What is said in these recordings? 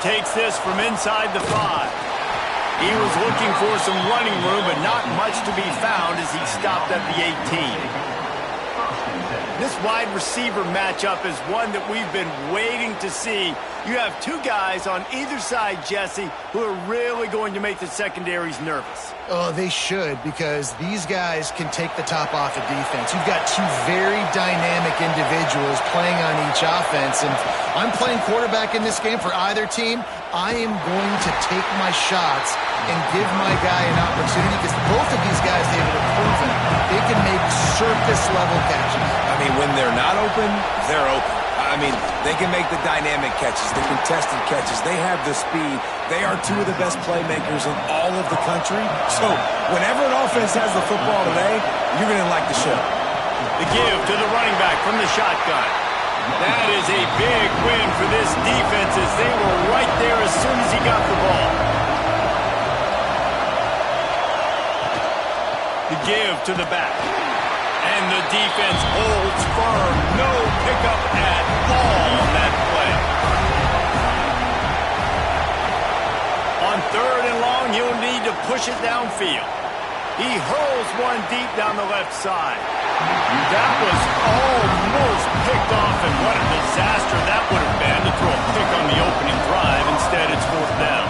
takes this from inside the 5. He was looking for some running room, but not much to be found as he stopped at the 18. This wide receiver matchup is one that we've been waiting to see. You have two guys on either side, Jesse, who are really going to make the secondaries nervous. Oh, they should, because these guys can take the top off of defense. You've got two very dynamic individuals playing on each offense, and I'm playing quarterback in this game for either team. I am going to take my shots and give my guy an opportunity, because both of these guys, David, have proven they can make surface-level catches. I mean, when they're not open, they're open. I mean, they can make the dynamic catches, the contested catches. They have the speed. They are two of the best playmakers in all of the country. So whenever an offense has the football today, you're going to like the show. The give to the running back from the shotgun. That is a big win for this defense, as they were right there as soon as he got the ball. The give to the back. And the defense holds firm. No pickup at all on that play. On 3rd and long, he'll need to push it downfield. He hurls one deep down the left side. That was almost picked off, and what a disaster that would have been to throw a pick on the opening drive. Instead, it's 4th down.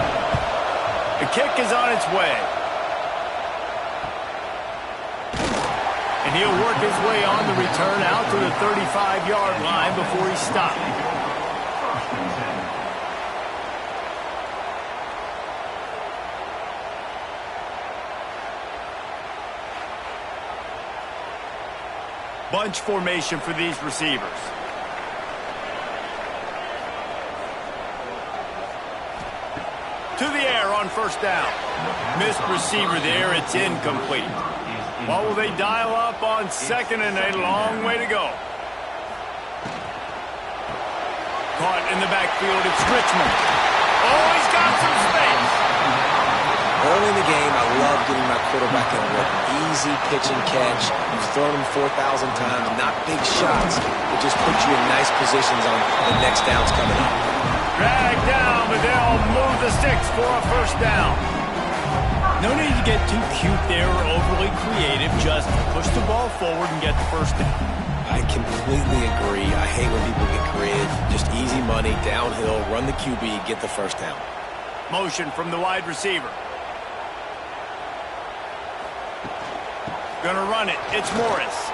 The kick is on its way. And he'll work his way on the return out to the 35-yard line before he stopped. Bunch formation for these receivers. To the air on 1st down. Missed receiver there. It's incomplete. What will they dial up on 2nd and a long way to go? Caught in the backfield, it's Richmond. Oh, he's got some space. Early in the game, I love getting my quarterback in a look. Easy pitch and catch. You've thrown him 4,000 times. Not big shots, but just put you in nice positions on the next downs coming up. Drag down, but they'll move the sticks for a 1st down. No need to get too cute there or overly creative. Just push the ball forward and get the 1st down. I completely agree. I hate when people get creative. Just easy money, downhill, run the QB, get the 1st down. Motion from the wide receiver. Gonna run it. It's Morris.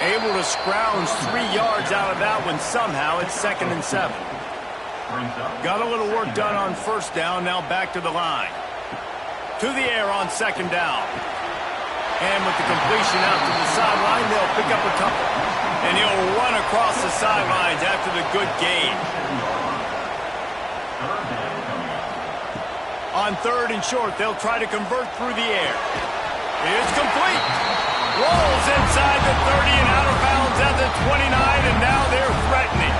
Able to scrounge 3 yards out of that one somehow. It's 2nd and 7. Got a little work done on 1st down. Now back to the line. To the air on 2nd down. And with the completion out to the sideline, they'll pick up a couple. And he'll run across the sidelines after the good gain. On 3rd and short, they'll try to convert through the air. It's complete. Rolls inside the 30 and out of bounds at the 29, and now they're threatening.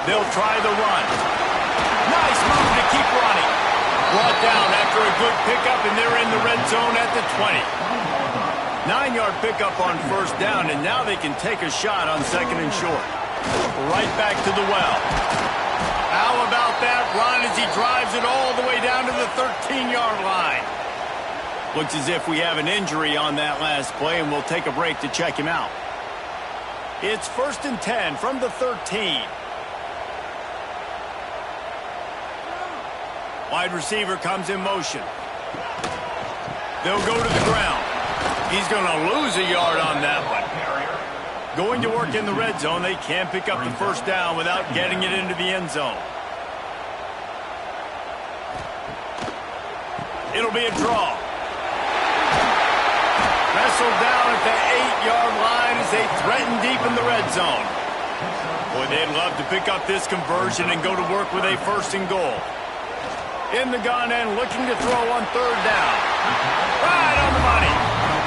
They'll try the run. Nice move to keep running. Brought down after a good pickup, and they're in the red zone at the 20. 9-yard pickup on 1st down, and now they can take a shot on 2nd and short. Right back to the well. How about that run as he drives it all the way down to the 13-yard line? Looks as if we have an injury on that last play, and we'll take a break to check him out. It's 1st and 10 from the 13. Wide receiver comes in motion. They'll go to the ground. He's going to lose a yard on that one. Going to work in the red zone. They can't pick up the 1st down without getting it into the end zone. It'll be a draw. Wrestled down at the 8-yard line as they threaten deep in the red zone. Boy, they'd love to pick up this conversion and go to work with a 1st and goal. In the gun and looking to throw on 3rd down. Right on the money.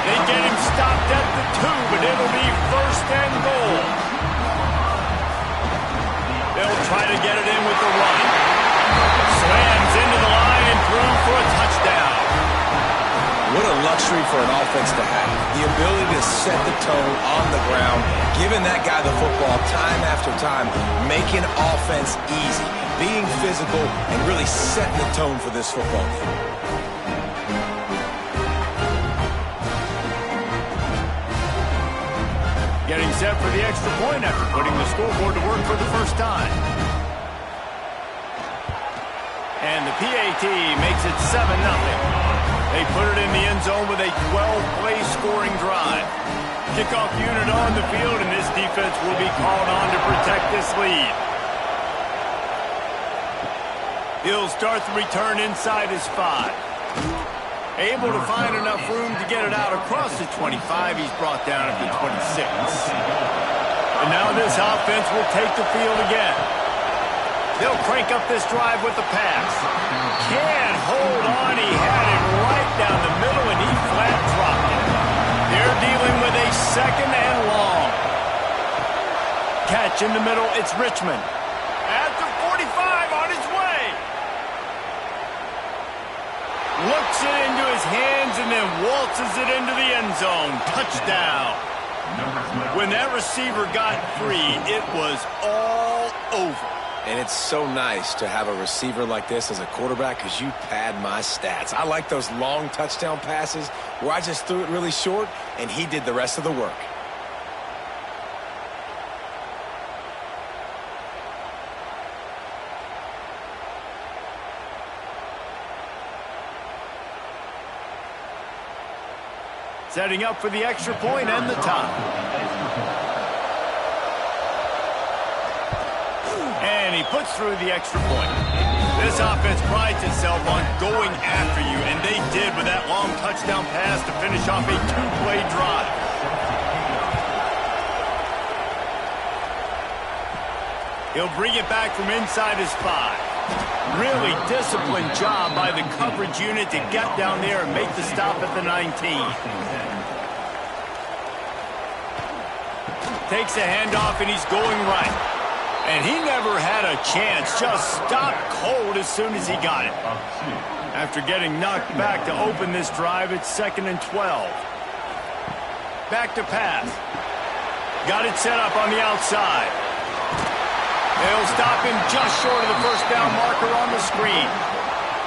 They get him stopped at the 2, but it'll be 1st and goal. They'll try to get it in with the run. Slams into the line and through for a touchdown. What a luxury for an offense to have. The ability to set the tone on the ground, giving that guy the football time after time, making offense easy, being physical, and really setting the tone for this football game. Getting set for the extra point after putting the scoreboard to work for the first time. And the PAT makes it 7-0. They put it in the end zone with a 12-play scoring drive. Kickoff unit on the field, and this defense will be called on to protect this lead. He'll start the return inside his 5. Able to find enough room to get it out across the 25. He's brought down at the 26. And now this offense will take the field again. They'll crank up this drive with the pass. Can't hold on. He had it right down the middle, and he flat dropped it. They're dealing with a 2nd and long. Catch in the middle. It's Richmond. At the 45 on his way. Looks it into his hands and then waltzes it into the end zone. Touchdown. When that receiver got free, it was all over. And it's so nice to have a receiver like this as a quarterback because you pad my stats. I like those long touchdown passes where I just threw it really short and he did the rest of the work. Setting up for the extra point and the tie. And he puts through the extra point. This offense prides itself on going after you, and they did with that long touchdown pass to finish off a 2-play drive. He'll bring it back from inside his 5. Really disciplined job by the coverage unit to get down there and make the stop at the 19. Takes a handoff, and he's going right. And he never had a chance, just stopped cold as soon as he got it. After getting knocked back to open this drive, it's 2nd and 12. Back to pass. Got it set up on the outside. They'll stop him just short of the first down marker on the screen.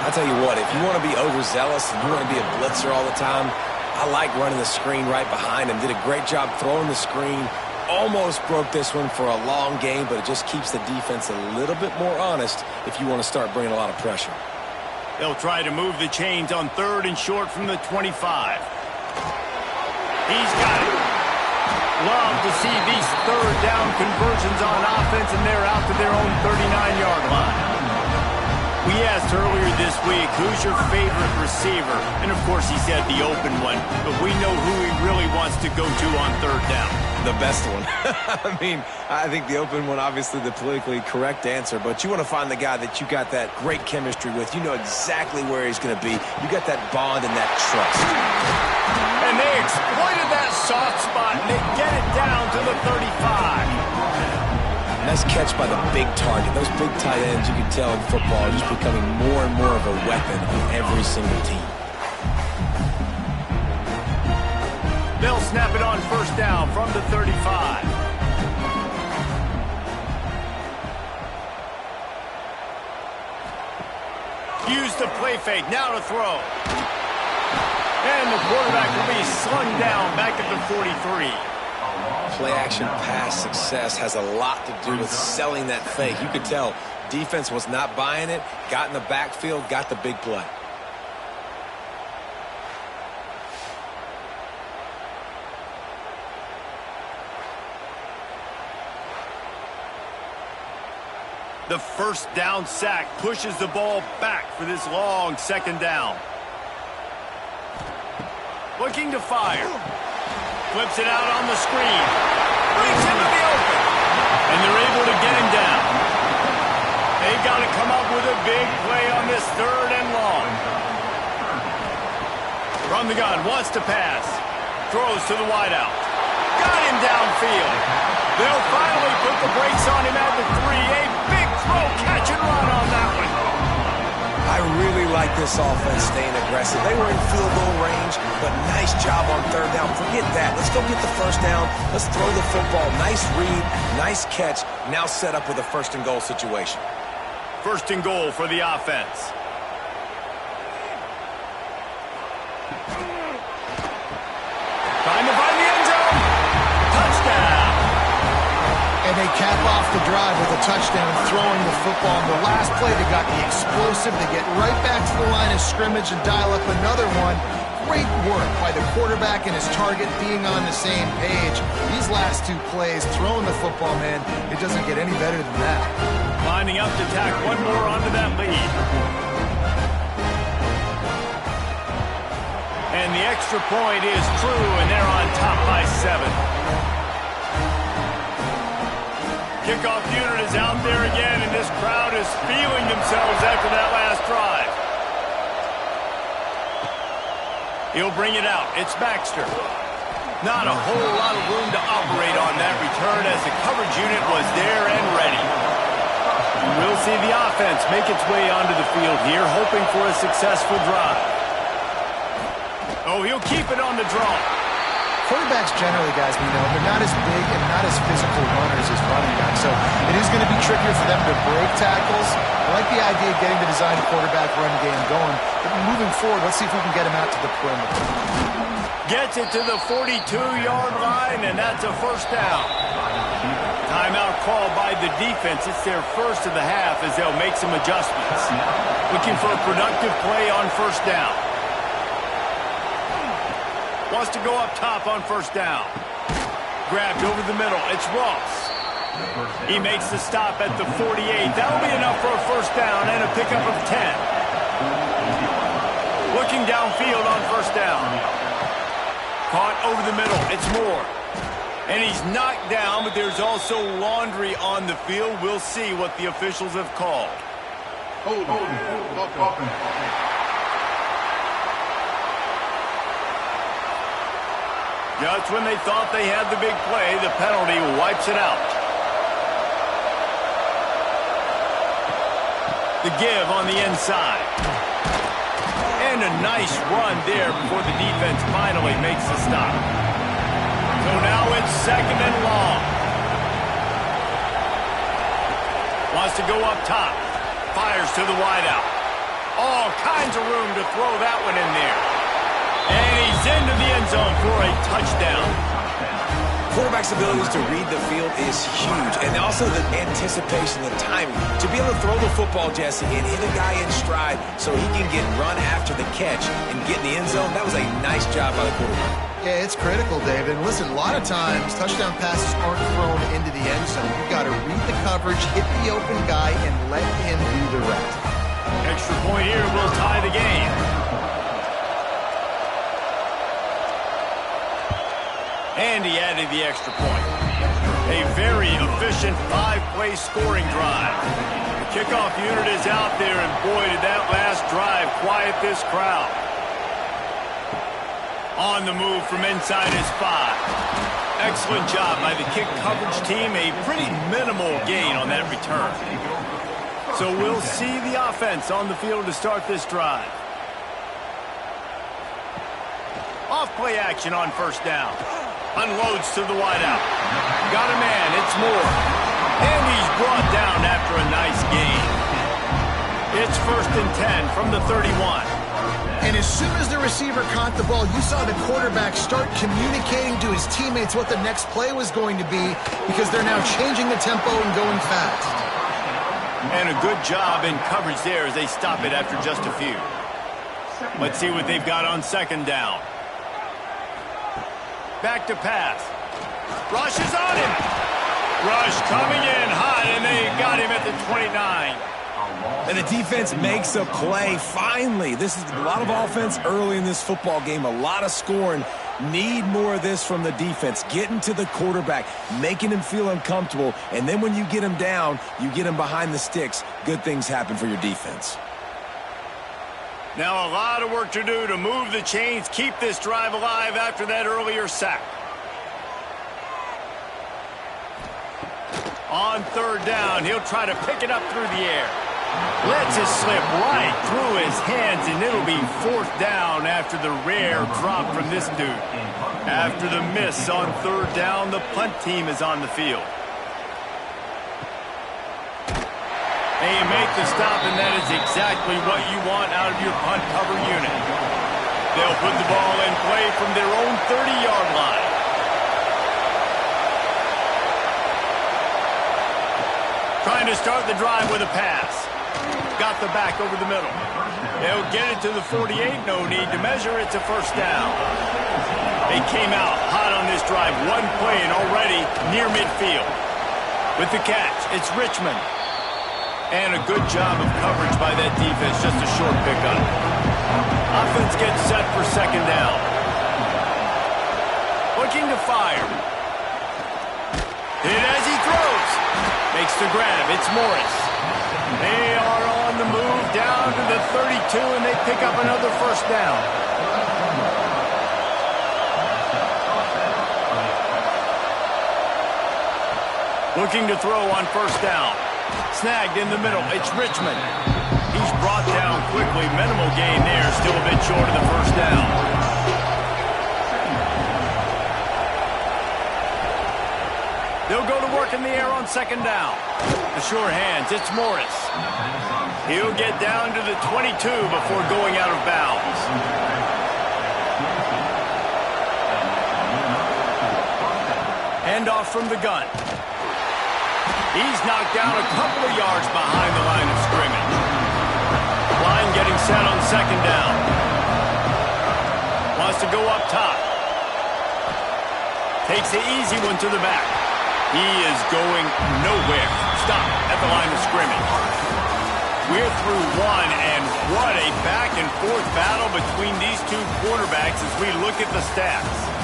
I'll tell you what, if you want to be overzealous and you want to be a blitzer all the time, I like running the screen right behind him. Did a great job throwing the screen. Almost broke this one for a long game, but it just keeps the defense a little bit more honest if you want to start bringing a lot of pressure. They'll try to move the chains on 3rd and short from the 25. He's got it. Love to see these 3rd down conversions on offense, and they're out to their own 39-yard line. We asked earlier this week, who's your favorite receiver? And, of course, he said the open one, but we know who he really wants to go to on 3rd down. The best one. I mean, I think the open one, obviously the politically correct answer, but you want to find the guy that you got that great chemistry with. You know exactly where he's going to be. You got that bond and that trust. And they exploited that soft spot, and they get it down to the 35. Nice catch by the big target. Those big tight ends, you can tell in football, are just becoming more and more of a weapon on every single team. They'll snap it on 1st down from the 35. Use the play fake, now to throw. And the quarterback will be slung down back at the 43. Play-action pass success has a lot to do with selling that fake. You could tell defense was not buying it, got in the backfield, got the big play. The 1st down sack pushes the ball back for this long 2nd down. Looking to fire. Flips it out on the screen. Brings him to the open. And they're able to get him down. They got to come up with a big play on this 3rd and long. From the gun, wants to pass. Throws to the wideout. Got him downfield. They'll finally put the brakes on him at the 3. A big throw, catch and run on that one. I really like this offense staying aggressive. They were in field goal range, but nice job on third down. Forget that. Let's go get the first down. Let's throw the football. Nice read, nice catch. Now set up with a first and goal situation. First and goal for the offense. Trying to find the end zone. Touchdown. And they cap off the drive with a touchdown, throwing the football. In the last play, they got the explosive. They get right back to the line of scrimmage and dial up another one. Great work by the quarterback and his target being on the same page. These last two plays, throwing the football, man, it doesn't get any better than that. Lining up to tack one more onto that lead. And the extra point is true, and they're on top by 7. Kickoff unit is out there again, and this crowd is feeling themselves after that last drive. He'll bring it out. It's Baxter. Not a whole lot of room to operate on that return as the coverage unit was there and ready. We'll see the offense make its way onto the field here, hoping for a successful drive. Oh, he'll keep it on the draw. Quarterbacks generally, guys, we know, they're not as big and not as physical runners as running backs, so it is going to be trickier for them to break tackles. I like the idea of getting the design quarterback run game going, but moving forward, let's see if we can get him out to the perimeter. Gets it to the 42-yard line, and that's a first down. Timeout called by the defense. It's their first of the half as they'll make some adjustments. Looking for a productive play on first down. Wants to go up top on first down. Grabbed over the middle. It's Ross. He makes the stop at the 48. That'll be enough for a first down and a pickup of 10. Looking downfield on first down. Caught over the middle. It's Moore. And he's knocked down, but there's also laundry on the field. We'll see what the officials have called. Just when they thought they had the big play, the penalty wipes it out. The give on the inside. And a nice run there before the defense finally makes the stop. So now it's second and long. Wants to go up top. Fires to the wideout. All kinds of room to throw that one in there. And he's into the end zone for a touchdown. Quarterback's abilities to read the field is huge, and also the anticipation, the timing. To be able to throw the football, Jesse, and hit a guy in stride so he can get run after the catch and get in the end zone, that was a nice job by the quarterback. Yeah, it's critical, David. And listen, a lot of times, touchdown passes aren't thrown into the end zone. You've got to read the coverage, hit the open guy, and let him do the rest. Extra point here will tie the game. And he added the extra point. A very efficient 5-play scoring drive. The kickoff unit is out there, and boy, did that last drive quiet this crowd. On the move from inside his 5. Excellent job by the kick coverage team. A pretty minimal gain on that return. So we'll see the offense on the field to start this drive. Off play action on first down. Unloads to the wideout. Got a man. It's Moore. And he's brought down after a nice gain. It's first and 10 from the 31. And as soon as the receiver caught the ball, you saw the quarterback start communicating to his teammates what the next play was going to be because they're now changing the tempo and going fast. And a good job in coverage there as they stop it after just a few. Let's see what they've got on second down. Back to pass. Rush is on him. Rush coming in hot, and they got him at the 29. And the defense makes a play, finally. This is a lot of offense early in this football game, a lot of scoring. Need more of this from the defense. Getting to the quarterback, making him feel uncomfortable, and then when you get him down, you get him behind the sticks. Good things happen for your defense. Now a lot of work to do to move the chains, keep this drive alive after that earlier sack. On third down, he'll try to pick it up through the air. Lets it slip right through his hands, and it'll be 4th down after the rare drop from this dude. After the miss on 3rd down, the punt team is on the field. And you make the stop, and that is exactly what you want out of your punt cover unit. They'll put the ball in play from their own 30-yard line. Trying to start the drive with a pass. Got the back over the middle. They'll get it to the 48. No need to measure. It's a 1st down. They came out hot on this drive. One play and already near midfield. With the catch, it's Richmond. And a good job of coverage by that defense. Just a short pickup. Offense gets set for 2nd down. Looking to fire. Hit as he throws. Makes the grab. It's Morris. They are on the move down to the 32, and they pick up another 1st down. Looking to throw on 1st down. Snagged in the middle. It's Richmond. He's brought down quickly. Minimal gain there. Still a bit short of the 1st down. They'll go to work in the air on 2nd down. The sure hands. It's Morris. He'll get down to the 22 before going out of bounds. Handoff from the gun. He's knocked down a couple of yards behind the line of scrimmage. Line getting set on 2nd down. Wants to go up top. Takes the easy one to the back. He is going nowhere. Stop at the line of scrimmage. We're through one, and what a back-and-forth battle between these two quarterbacks as we look at the stats.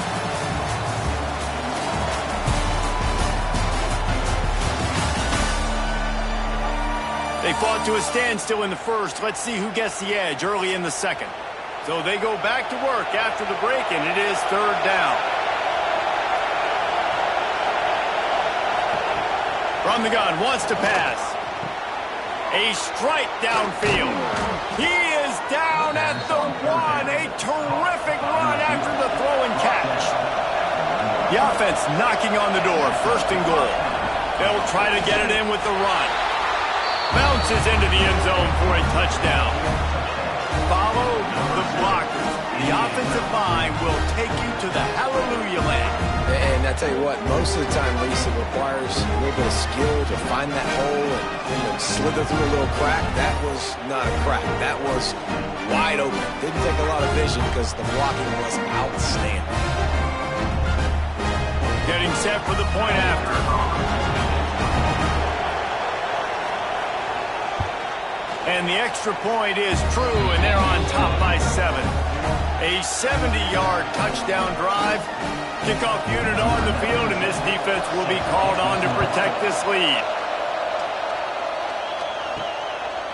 They fought to a standstill in the 1st. Let's see who gets the edge early in the 2nd. So they go back to work after the break, and it is 3rd down. From the gun, wants to pass. A strike downfield. He is down at the 1. A terrific run after the throw and catch. The offense knocking on the door. 1st and goal. They'll try to get it in with the run. Bounces into the end zone for a touchdown. Follow the blockers. The offensive line will take you to the hallelujah land. And I tell you what, most of the time, Lisa, it requires a little bit of skill to find that hole and slither through a little crack. That was not a crack. That was wide open. Didn't take a lot of vision because the blocking was outstanding. Getting set for the point after. And the extra point is true, and they're on top by 7. A 70-yard touchdown drive. Kickoff unit on the field, and this defense will be called on to protect this lead.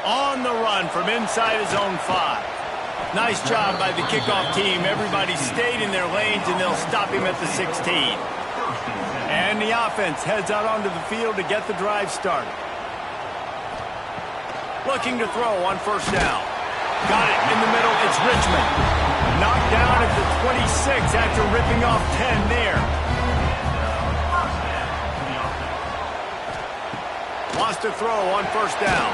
On the run from inside his own 5. Nice job by the kickoff team. Everybody stayed in their lanes, and they'll stop him at the 16. And the offense heads out onto the field to get the drive started. Looking to throw on 1st down. Got it in the middle. It's Richmond. Knocked down at the 26 after ripping off 10 there. Wants to throw on 1st down.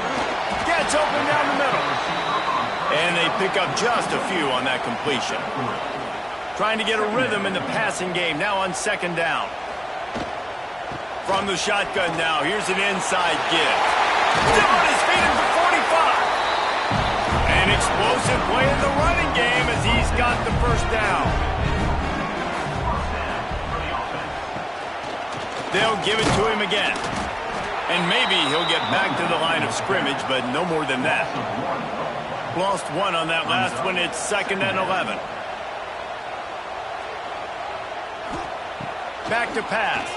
Gets open down the middle. And they pick up just a few on that completion. Trying to get a rhythm in the passing game now on 2nd down. From the shotgun now, here's an inside give. Still on his feet at the 45. An explosive play in the running game as he's got the 1st down. They'll give it to him again. And maybe he'll get back to the line of scrimmage, but no more than that. Lost 1 on that last one. It's 2nd and 11. Back to pass.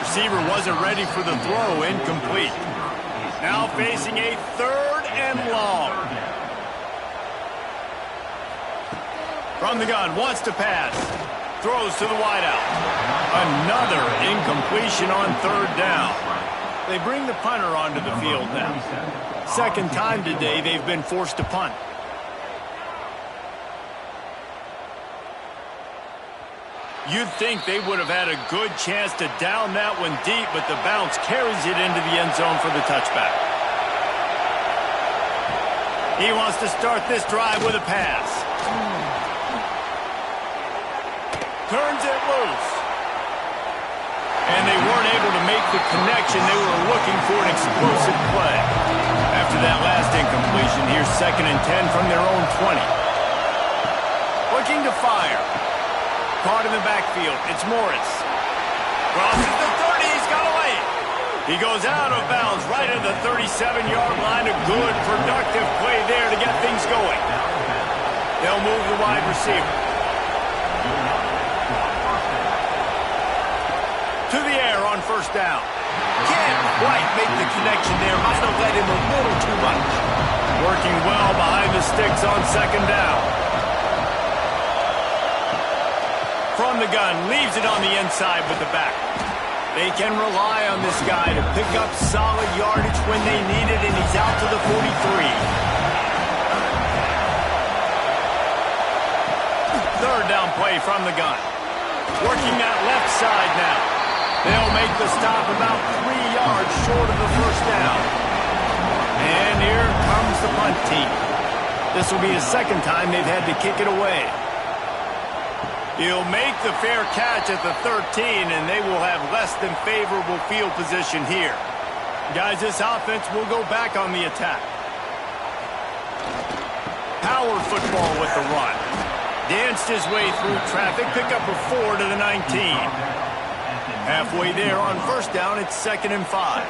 Receiver wasn't ready for the throw. Incomplete. Now facing a 3rd and long. From the gun, wants to pass. Throws to the wideout. Another incompletion on 3rd down. They bring the punter onto the field now. Second time today they've been forced to punt. You'd think they would have had a good chance to down that one deep, but the bounce carries it into the end zone for the touchback. He wants to start this drive with a pass. Turns it loose. And they weren't able to make the connection. They were looking for an explosive play. After that last incompletion, here's 2nd and 10 from their own 20. Looking to fire. Caught in the backfield. It's Morris. Crosses the 30. He's got away. He goes out of bounds right at the 37-yard line. A good, productive play there to get things going. They'll move the wide receiver. To the air on first down. Can't quite make the connection there. Might have led him a little too much. Working well behind the sticks on 2nd down. From the gun, leaves it on the inside with the back. They can rely on this guy to pick up solid yardage when they need it, and he's out to the 43. Third down play from the gun. Working that left side now. They'll make the stop about 3 yards short of the first down. And here comes the punt team. This will be the second time they've had to kick it away. He'll make the fair catch at the 13, and they will have less than favorable field position here. Guys, this offense will go back on the attack. Power football with the run. Danced his way through traffic, pick up a 4 to the 19. Halfway there on first down, it's 2nd and 5.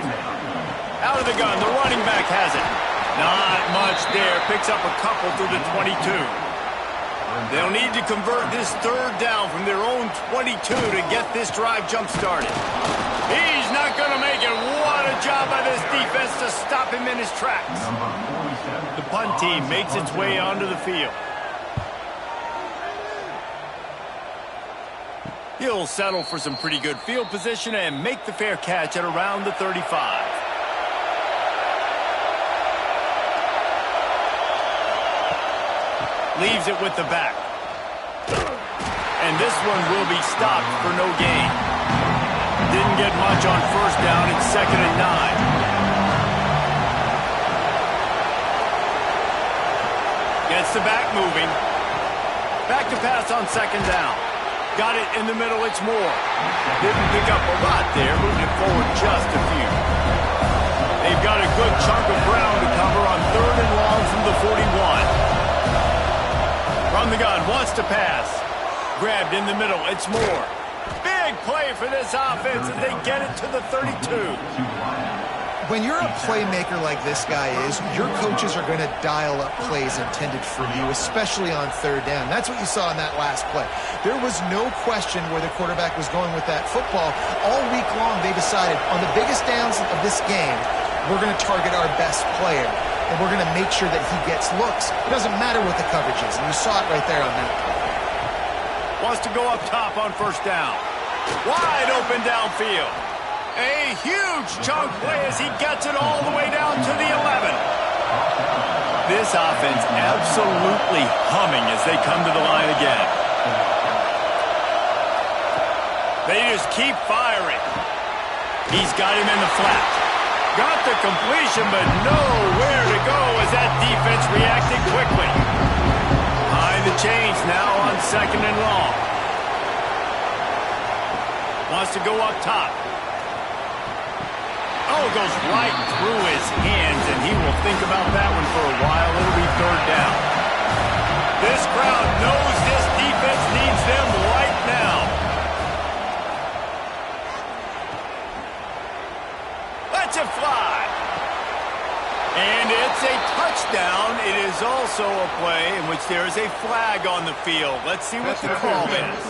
Out of the gun, the running back has it. Not much there, picks up a couple to the 22. They'll need to convert this third down from their own 22 to get this drive jump-started. He's not going to make it. What a job by this defense to stop him in his tracks. The punt team makes its way onto the field. He'll settle for some pretty good field position and make the fair catch at around the 35. Leaves it with the back. And this one will be stopped for no gain. Didn't get much on first down. It's 2nd and 9. Gets the back moving. Back to pass on 2nd down. Got it in the middle. It's Moore. Didn't pick up a lot there. Moved it forward just a few. They've got a good chunk of ground to cover on 3rd and long from the 41. From the gun, wants to pass. Grabbed in the middle, it's Moore. Big play for this offense as they get it to the 32. When you're a playmaker like this guy is, your coaches are going to dial up plays intended for you, especially on 3rd down. That's what you saw in that last play. There was no question where the quarterback was going with that football. All week long, they decided on the biggest downs of this game, we're going to target our best player. And we're going to make sure that he gets looks. It doesn't matter what the coverage is, and you saw it right there on that play. Wants to go up top on first down. Wide open downfield. A huge chunk play as he gets it all the way down to the 11. This offense absolutely humming as they come to the line again. They just keep firing. He's got him in the flat. Got the completion, but nowhere to go as that defense reacted quickly. Behind the chains now on 2nd and long. Wants to go up top. Oh, goes right through his hands, and he will think about that one for a while. It'll be 3rd down. This crowd knows this defense needs them right now. Let's it fly. And it's a touchdown. It is also a play in which there is a flag on the field. Let's see what the call is.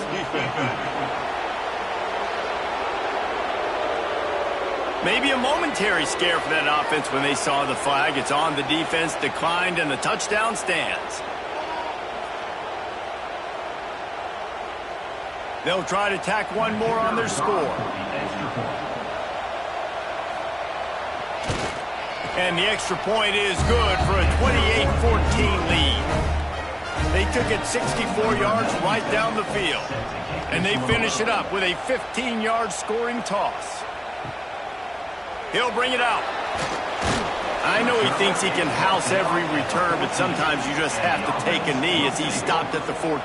Maybe a momentary scare for that offense when they saw the flag. It's on the defense, declined, and the touchdown stands. They'll try to tack one more on their score. And the extra point is good for a 28-14 lead. They took it 64 yards right down the field. And they finish it up with a 15-yard scoring toss. He'll bring it out. I know he thinks he can house every return, but sometimes you just have to take a knee as he stopped at the 14.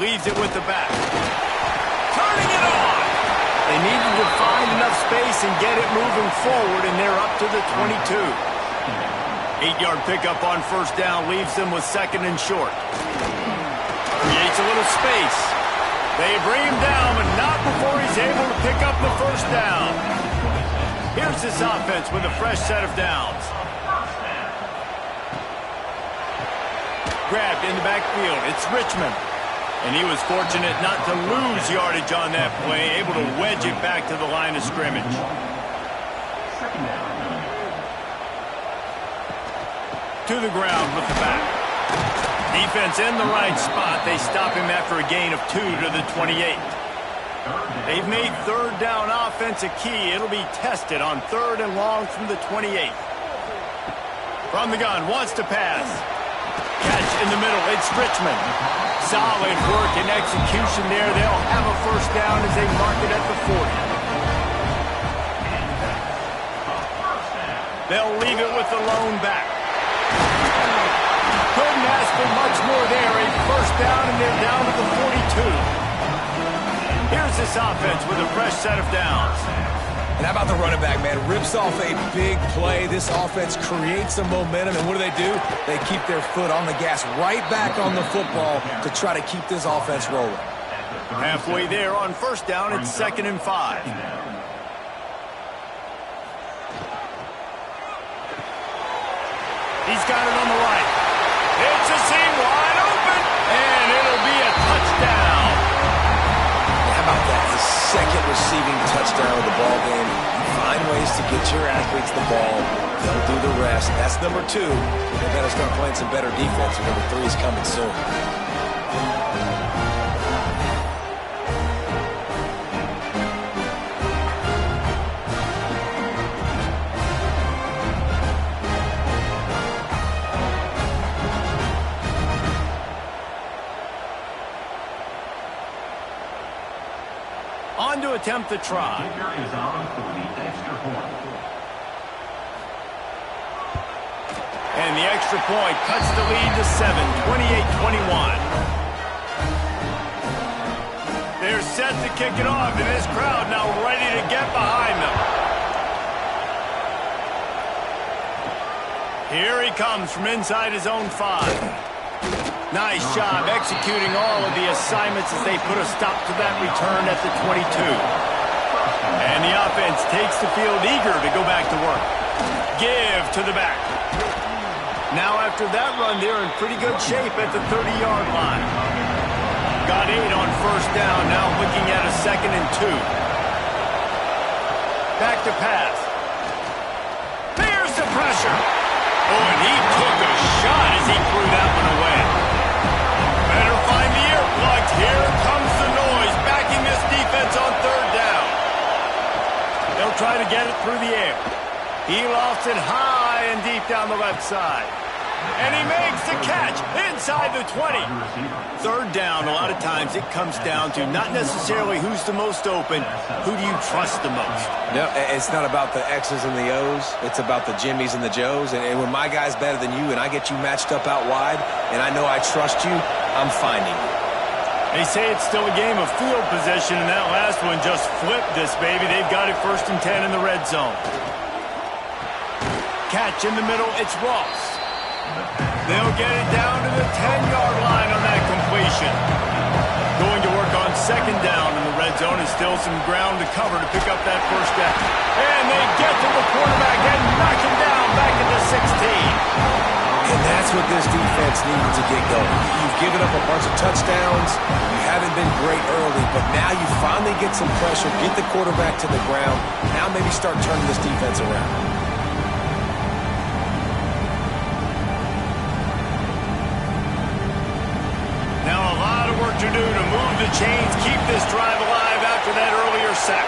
Leaves it with the back. Turning it on! They needed to find enough space and get it moving forward, and they're up to the 22. 8-yard pickup on first down leaves them with second and short. Creates a little space. They bring him down, but not before he's able to pick up the first down. Here's this offense with a fresh set of downs. Grabbed in the backfield. It's Richmond. And he was fortunate not to lose yardage on that play, able to wedge it back to the line of scrimmage. To the ground with the back. Defense in the right spot. They stop him after a gain of 2 to the 28. They've made third down offense a key. It'll be tested on 3rd and long from the 28. From the gun, wants to pass. Catch in the middle. It's Richmond. Solid work and execution there. They'll have a first down as they mark it at the 40. They'll leave it with the lone back. Couldn't ask for much more there. A first down, and they're down to the 42. Here's this offense with a fresh set of downs. And how about the running back, man? Rips off a big play. This offense creates some momentum, and what do? They keep their foot on the gas right back on the football to try to keep this offense rolling. Halfway there on first down, it's 2nd and 5. He's got it on the right. It's a seam wide open, and it'll be a touchdown. How about that? His second receiving touchdown of the ball game. Find ways to get your athletes the ball. They'll do the rest. That's number 2. They better start playing some better defense. Number 3 is coming soon. On to attempt the try. And the extra point cuts the lead to 7, 28-21. They're set to kick it off, and this crowd now ready to get behind them. Here he comes from inside his own 5. Nice job executing all of the assignments as they put a stop to that return at the 22. And the offense takes the field eager to go back to work. Give to the back. Now after that run, they're in pretty good shape at the 30-yard line. Got 8 on first down, now looking at a 2nd and 2. Back to pass. There's the pressure. Oh, and he took a shot as he threw that one away. Better find the earplugs. Here comes the noise, backing this defense on 3rd down. They'll try to get it through the air. He lost it high and deep down the left side. And he makes the catch inside the 20. 3rd down, a lot of times it comes down to not necessarily who's the most open, who do you trust the most? No, it's not about the X's and the O's. It's about the Jimmys and the Joes. And when my guy's better than you and I get you matched up out wide and I know I trust you, I'm finding you. They say it's still a game of field position, and that last one just flipped this baby. They've got it 1st and 10 in the red zone. Catch in the middle, it's Ross. They'll get it down to the 10-yard line on that completion. Going to work on 2nd down in the red zone, and still some ground to cover to pick up that first down. And they get to the quarterback and knock him down back at the 16. And that's what this defense needed to get going. You've given up a bunch of touchdowns. You haven't been great early, but now you finally get some pressure, get the quarterback to the ground. Now maybe start turning this defense around. To do to move the chains, keep this drive alive after that earlier sack.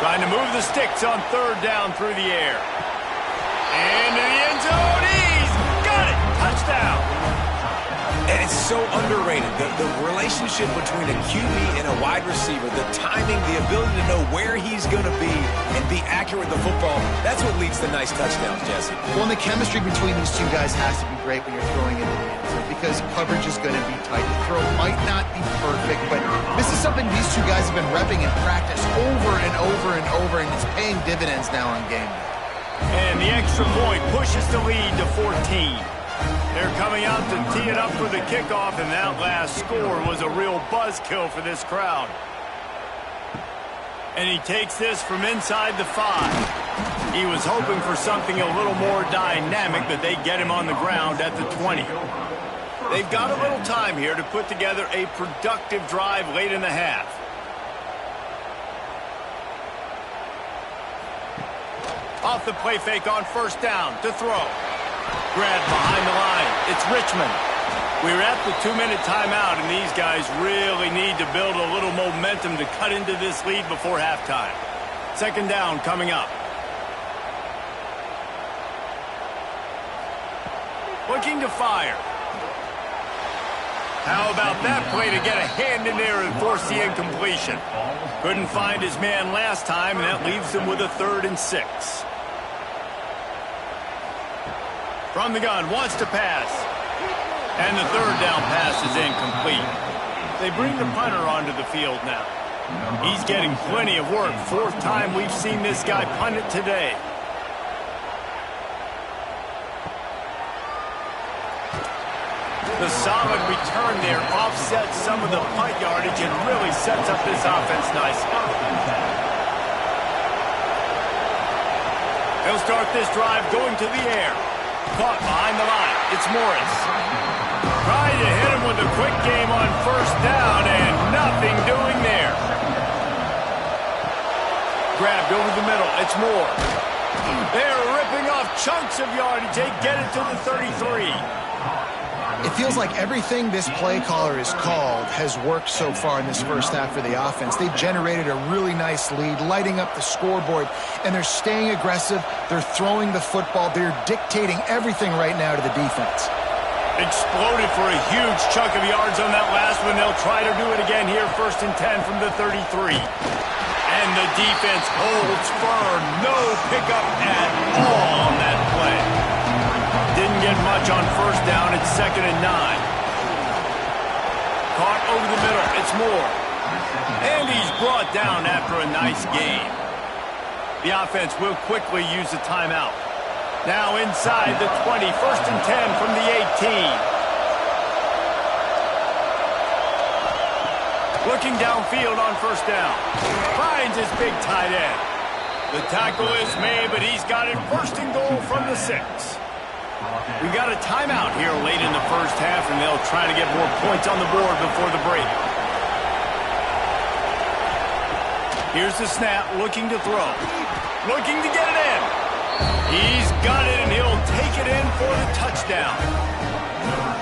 Trying to move the sticks on third down through the air. Into the end zone. He's got it. Touchdown. And it's so underrated. The relationship between a QB and a wide receiver, the timing, the ability to know where he's going to be and be accurate with the football, that's what leads to nice touchdowns, Jesse. Well, and the chemistry between these two guys has to be great when you're throwing into the end zone because coverage is going to be tight. The throw might not be perfect, but this is something these two guys have been repping in practice over and over and over, and it's paying dividends now on game day. And the extra point pushes the lead to 14. They're coming out to tee it up for the kickoff, and that last score was a real buzzkill for this crowd. And he takes this from inside the 5. He was hoping for something a little more dynamic, but they get him on the ground at the 20. They've got a little time here to put together a productive drive late in the half. Off the play fake on first down to throw. Grabbed behind the line. It's Richmond. We're at the 2-minute timeout, and these guys really need to build a little momentum to cut into this lead before halftime. Second down coming up. Looking to fire. How about that play to get a hand in there and force the incompletion? Couldn't find his man last time, and that leaves him with a 3rd and 6. From the gun, wants to pass. And the third down pass is incomplete. They bring the punter onto the field now. He's getting plenty of work. 4th time we've seen this guy punt it today. The solid return there offsets some of the punt yardage and really sets up this offense nicely. They'll start this drive going to the air. Caught behind the line. It's Morris. Trying to hit him with a quick game on first down, and nothing doing there. Grabbed over the middle. It's Moore. They're ripping off chunks of yardage. They get it to the 33. It feels like everything this play caller has called has worked so far in this first half for the offense. They've generated a really nice lead, lighting up the scoreboard, and they're staying aggressive. They're throwing the football. They're dictating everything right now to the defense. Exploded for a huge chunk of yards on that last one. They'll try to do it again here, 1st and 10 from the 33. And the defense holds firm. No pickup at all on that play. Didn't get much on first down. It's 2nd and 9. Caught over the middle. It's Moore. And he's brought down after a nice game. The offense will quickly use a timeout. Now inside the 20. 1st and 10 from the 18. Looking downfield on first down. Finds his big tight end. The tackle is made, but he's got it 1st and goal from the 6. We got a timeout here late in the first half, and they'll try to get more points on the board before the break. Here's the snap, looking to throw. Looking to get it in. He's got it, and he'll take it in for the touchdown.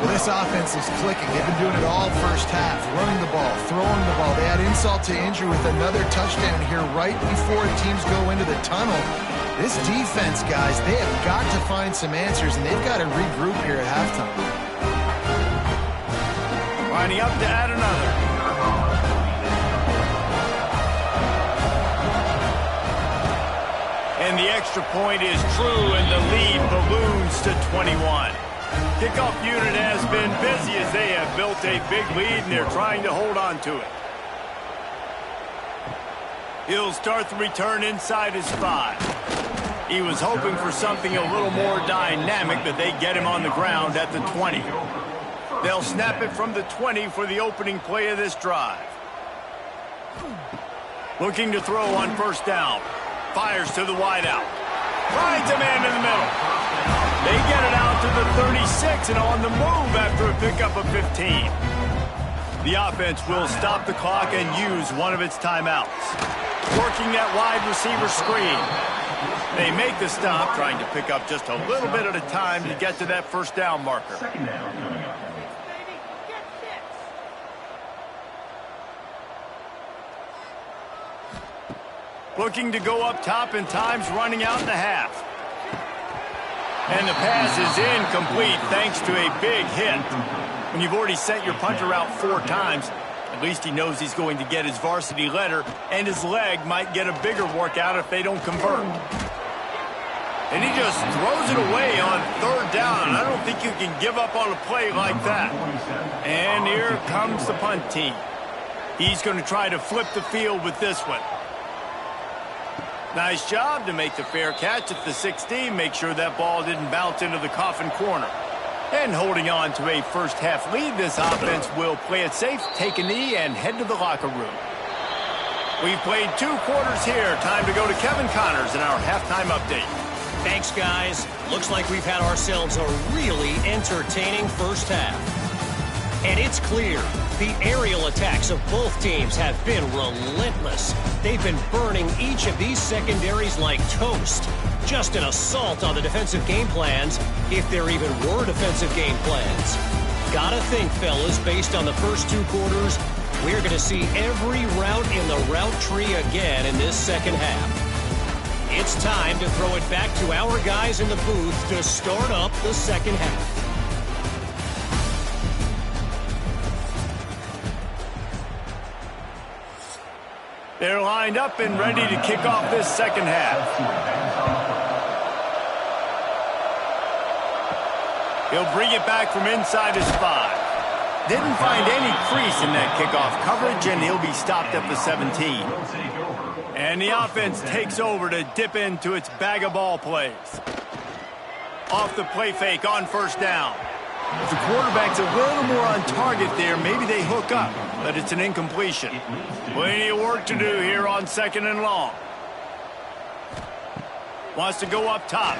Well, this offense is clicking. They've been doing it all first half, running the ball, throwing the ball. They add insult to injury with another touchdown here right before teams go into the tunnel. This defense, guys, they have got to find some answers, and they've got to regroup here at halftime. Lining up to add another. And the extra point is true, and the lead balloons to 21. Kickoff unit has been busy as they have built a big lead, and they're trying to hold on to it. He'll start the return inside his 5. He was hoping for something a little more dynamic, but they get him on the ground at the 20. They'll snap it from the 20 for the opening play of this drive. Looking to throw on first down. Fires to the wideout. Finds a man in the middle. They get it out to the 36 and on the move after a pickup of 15. The offense will stop the clock and use one of its timeouts. Working that wide receiver screen. They make the stop, trying to pick up just a little bit at a time to get to that first down marker. Looking to go up top, and time's running out in the half. And the pass is incomplete thanks to a big hit. When you've already sent your punter out 4 times, at least he knows he's going to get his varsity letter, and his leg might get a bigger workout if they don't convert. And he just throws it away on 3rd down. I don't think you can give up on a play like that. And here comes the punt team. He's going to try to flip the field with this one. Nice job to make the fair catch at the 16. Make sure that ball didn't bounce into the coffin corner. And holding on to a first-half lead, this offense will play it safe, take a knee, and head to the locker room. We've played 2 quarters here. Time to go to Kevin Connors in our halftime update. Thanks, guys. Looks like we've had ourselves a really entertaining first half. And it's clear, the aerial attacks of both teams have been relentless. They've been burning each of these secondaries like toast. Just an assault on the defensive game plans, if there even were defensive game plans. Gotta think, fellas, based on the first 2 quarters, we're going to see every route in the route tree again in this second half. It's time to throw it back to our guys in the booth to start up the second half. They're lined up and ready to kick off this second half. He'll bring it back from inside his 5. Didn't find any crease in that kickoff coverage, and he'll be stopped at the 17. And the offense takes over to dip into its bag of ball plays. Off the play fake on 1st down. If the quarterback's a little more on target there, maybe they hook up, but it's an incompletion. Plenty of work to do here on 2nd and long. Wants to go up top.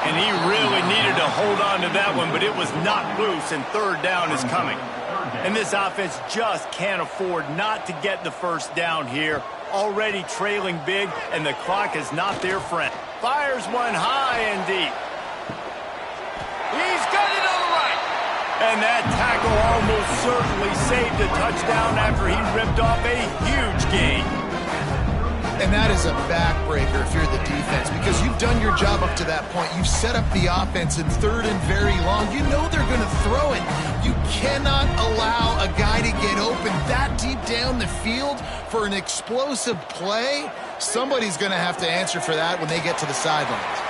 And he really needed to hold on to that one, but it was knocked loose, and 3rd down is coming. And this offense just can't afford not to get the 1st down here. Already trailing big, and the clock is not their friend. Fires one high and deep. He's got it on the right. And that tackle almost certainly saved a touchdown after he ripped off a huge gain. And that is a backbreaker if you're the defense, because you've done your job up to that point. You've set up the offense in 3rd and very long. You know they're going to throw it. You cannot allow a guy to get open that deep down the field for an explosive play. Somebody's going to have to answer for that when they get to the sidelines.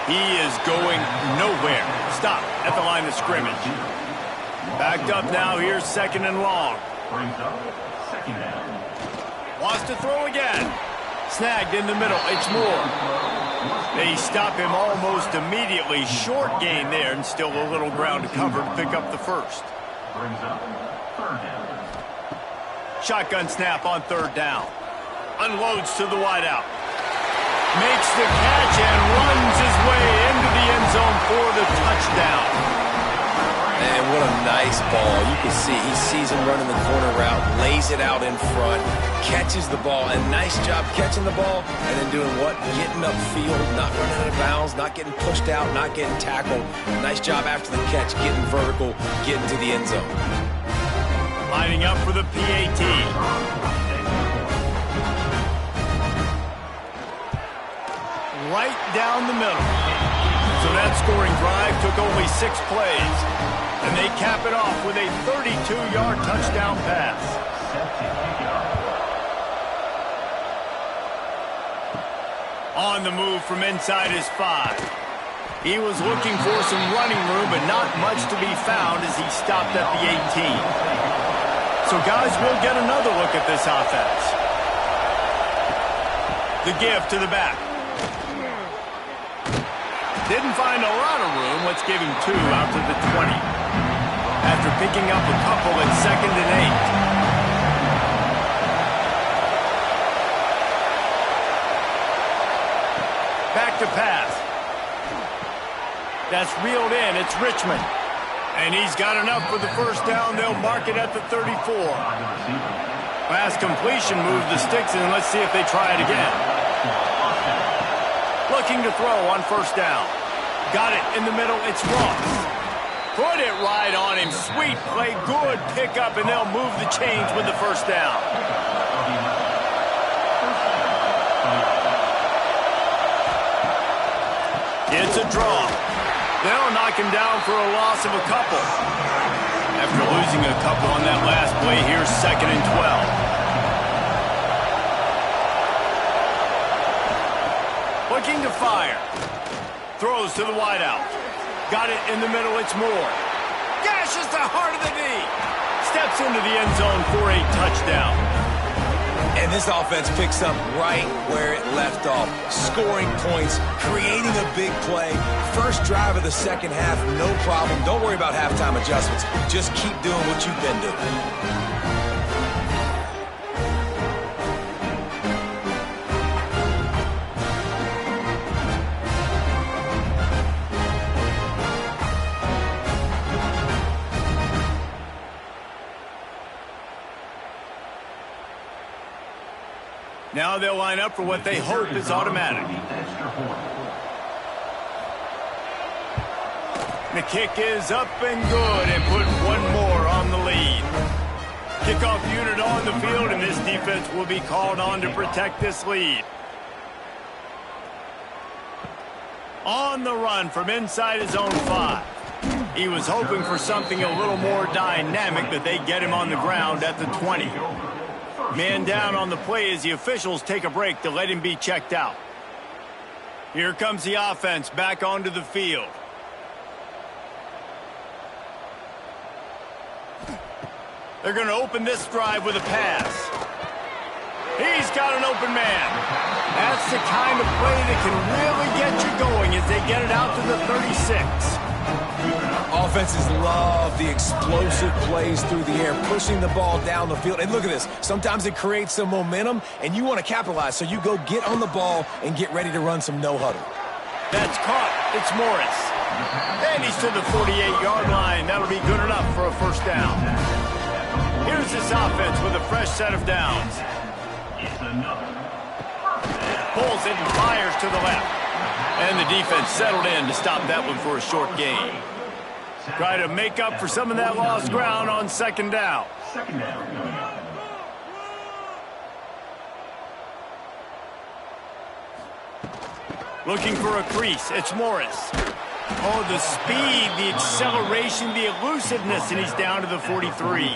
He is going nowhere. Stop at the line of scrimmage. Backed up now. Here's 2nd and long. Wants to throw again. Snagged in the middle. It's Moore. They stop him almost immediately. Short gain there, and still a little ground to cover to pick up the 1st. Shotgun snap on 3rd down. Unloads to the wideout. Makes the catch and runs his way into the end zone for the touchdown. Man, what a nice ball. You can see he sees him running the corner route, lays it out in front, catches the ball, and nice job catching the ball and then doing what? Getting upfield, not running out of bounds, not getting pushed out, not getting tackled. Nice job after the catch, getting vertical, getting to the end zone. Lining up for the PAT. Right down the middle. So that scoring drive took only 6 plays. And they cap it off with a 32-yard touchdown pass. On the move from inside his 5. He was looking for some running room, but not much to be found as he stopped at the 18. So guys, we'll get another look at this offense. The give to the back. Didn't find a lot of room. Let's give him 2 out to the 20. After picking up a couple at 2nd and 8. Back to pass. That's reeled in. It's Richmond. And he's got enough for the 1st down. They'll mark it at the 34. Pass completion, move the sticks, and let's see if they try it again. Looking to throw on 1st down. Got it in the middle. It's Ross. Put it right on him. Sweet play. Good pickup, and they'll move the chains with the 1st down. It's a draw. They'll knock him down for a loss of a couple. After losing a couple on that last play, here's 2nd and 12. Looking to fire. Throws to the wideout. Got it in the middle, it's Moore. Gashes the heart of the knee. Steps into the end zone for a touchdown. And this offense picks up right where it left off. Scoring points, creating a big play. First drive of the second half, no problem. Don't worry about halftime adjustments. Just keep doing what you've been doing. Now they'll line up for what they hope is automatic. The kick is up and good and put one more on the lead. Kickoff unit on the field, and this defense will be called on to protect this lead. On the run from inside his own 5. He was hoping for something a little more dynamic, but they get him on the ground at the 20. Man down on the play as the officials take a break to let him be checked out. Here comes the offense back onto the field. They're going to open this drive with a pass. He's got an open man. That's the kind of play that can really get you going as they get it out to the 36. Offenses love the explosive plays through the air, pushing the ball down the field. And look at this. Sometimes it creates some momentum, and you want to capitalize, so you go get on the ball and get ready to run some no-huddle. That's caught. It's Morris. And he's to the 48-yard line. That'll be good enough for a first down. Here's this offense with a fresh set of downs. Pulls it and fires to the left. And the defense settled in to stop that one for a short gain. Try to make up for some of that lost ground on 2nd down. Looking for a crease. It's Morris. Oh, the speed, the acceleration, the elusiveness, and he's down to the 43.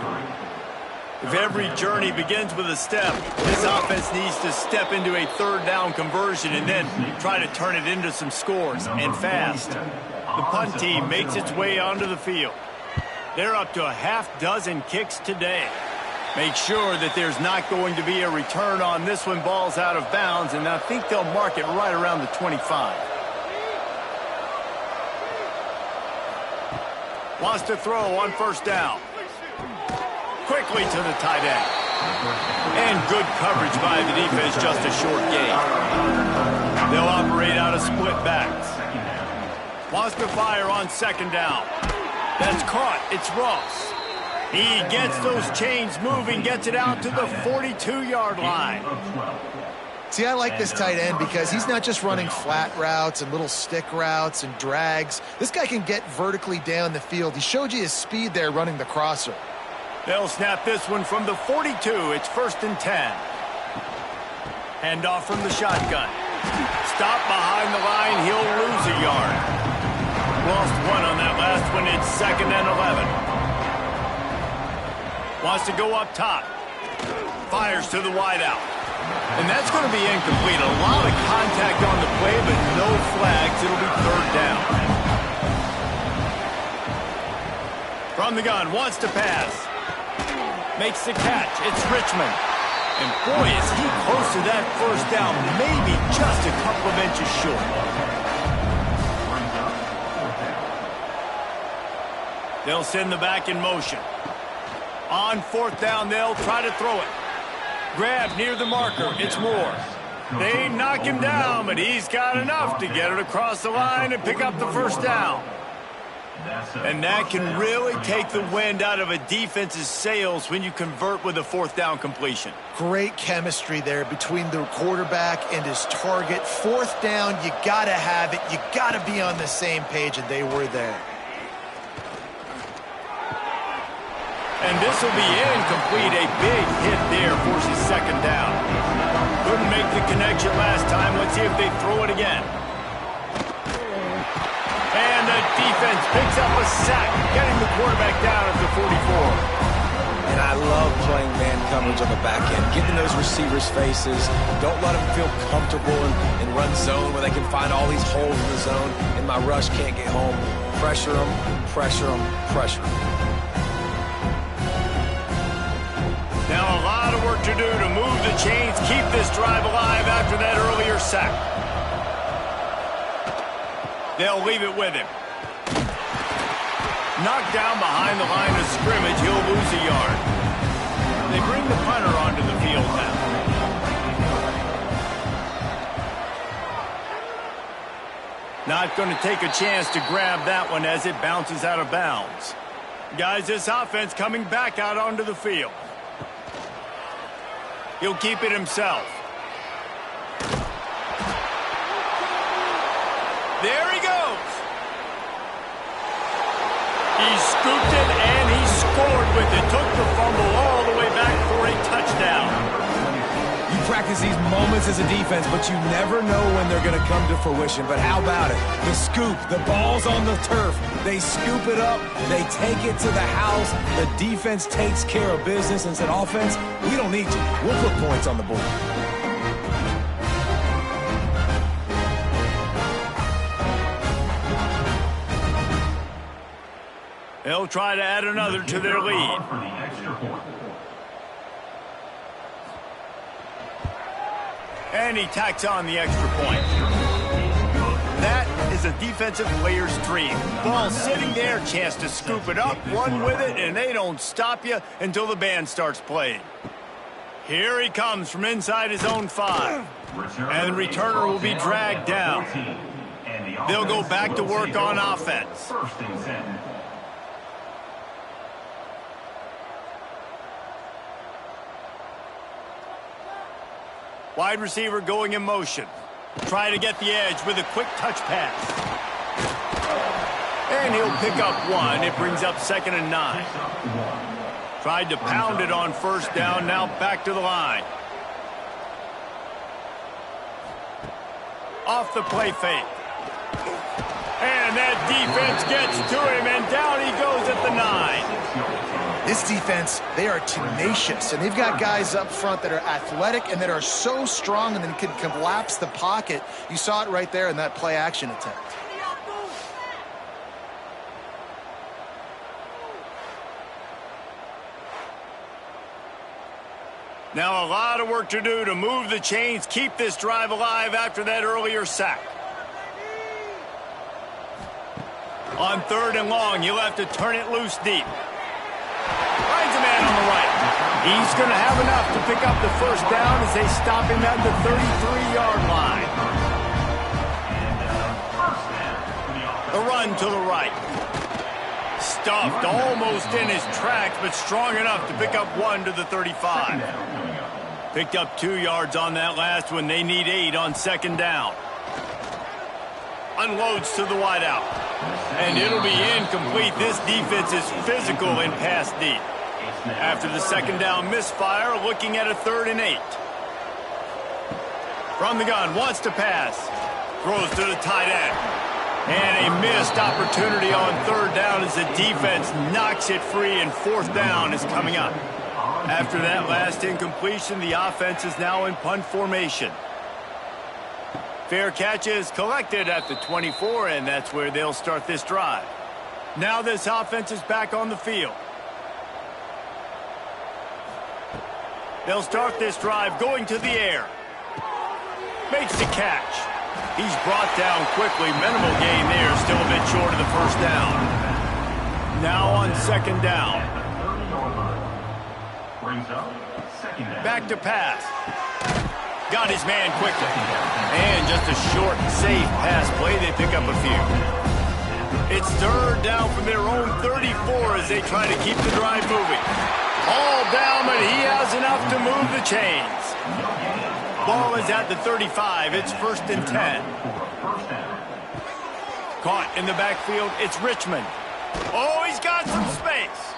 If every journey begins with a step, this offense needs to step into a 3rd down conversion and then try to turn it into some scores, and fast. The punt team makes its way onto the field. They're up to a half-dozen kicks today. Make sure that there's not going to be a return on this one. Ball's out of bounds, and I think they'll mark it right around the 25. Wants to throw on 1st down. Quickly to the tight end. And good coverage by the defense, just a short gain. They'll operate out of split backs. Wants to fire on 2nd down. That's caught. It's Ross. He gets those chains moving, gets it out to the 42-yard line. See, I like this tight end because he's not just running flat routes and little stick routes and drags. This guy can get vertically down the field. He showed you his speed there running the crosser. They'll snap this one from the 42. It's 1st and 10. Handoff from the shotgun. Stop behind the line. He'll lose a yard. Lost one on that last one. It's 2nd and 11. Wants to go up top. Fires to the wideout. And that's going to be incomplete. A lot of contact on the play, but no flags. It'll be 3rd down. From the gun, wants to pass. Makes the catch. It's Richmond. And boy, is he close to that 1st down. Maybe just a couple of inches short. They'll send the back in motion. On 4th down, they'll try to throw it. Grab near the marker. It's Moore. They knock him down, but he's got enough to get it across the line and pick up the 1st down. And that can really take the wind out of a defense's sails when you convert with a 4th down completion. Great chemistry there between the quarterback and his target. 4th down, you got to have it. You got to be on the same page, and they were there. And this will be incomplete. A big hit there forces 2nd down. Couldn't make the connection last time. Let's see if they throw it again. defense picks up a sack, getting the quarterback down at the 44. And I love playing man coverage on the back end, getting those receivers' faces. Don't let them feel comfortable in run zone where they can find all these holes in the zone, and my rush can't get home. Pressure them, pressure them, pressure them. Now a lot of work to do to move the chains, keep this drive alive after that earlier sack. They'll leave it with him. Knocked down behind the line of scrimmage, he'll lose a yard. They bring the punter onto the field now. Not going to take a chance to grab that one as it bounces out of bounds. Guys, this offense coming back out onto the field. He'll keep it himself. There he goes. He scooped it, and he scored with it. Took the fumble all the way back for a touchdown. You practice these moments as a defense, but you never know when they're going to come to fruition. But how about it? The scoop, the ball's on the turf. They scoop it up. They take it to the house. The defense takes care of business and said, offense, we don't need you. We'll put points on the board. They'll try to add another to their lead. And he tacks on the extra point. That is a defensive player's dream. Ball sitting there, chance to scoop it up, run with it, and they don't stop you until the band starts playing. Here he comes from inside his own 5. And the returner will be dragged down. They'll go back to work on offense. Wide receiver going in motion. Try to get the edge with a quick touch pass. And he'll pick up 1. It brings up 2nd and 9. Tried to pound it on first down. Now back to the line. Off the play fake. And that defense gets to him, and down he goes at the 9. This defense, they are tenacious, and they've got guys up front that are athletic and that are so strong and then can collapse the pocket. You saw it right there in that play-action attempt. Now a lot of work to do to move the chains, keep this drive alive after that earlier sack. On 3rd and long, you'll have to turn it loose deep. Finds a man on the right. He's going to have enough to pick up the first down as they stop him at the 33-yard line. The run to the right. Stuffed almost in his tracks, but strong enough to pick up 1 to the 35. Picked up 2 yards on that last one. They need 8 on 2nd down. Unloads to the wideout. And it'll be incomplete. This defense is physical in pass deep. After the 2nd down misfire, looking at a 3rd and 8. From the gun, wants to pass. Throws to the tight end. And a missed opportunity on 3rd down as the defense knocks it free, and 4th down is coming up. After that last incompletion, the offense is now in punt formation. Fair catch is collected at the 24, and that's where they'll start this drive. Now this offense is back on the field. They'll start this drive going to the air. Makes the catch. He's brought down quickly. Minimal gain there, still a bit short of the first down. Now on 2nd down. Back to pass. Got his man quickly. And just a short, safe pass play. They pick up a few. It's 3rd down from their own 34 as they try to keep the drive moving. All down, but he has enough to move the chains. Ball is at the 35. It's 1st and 10. Caught in the backfield. It's Richmond. Oh, he's got some space.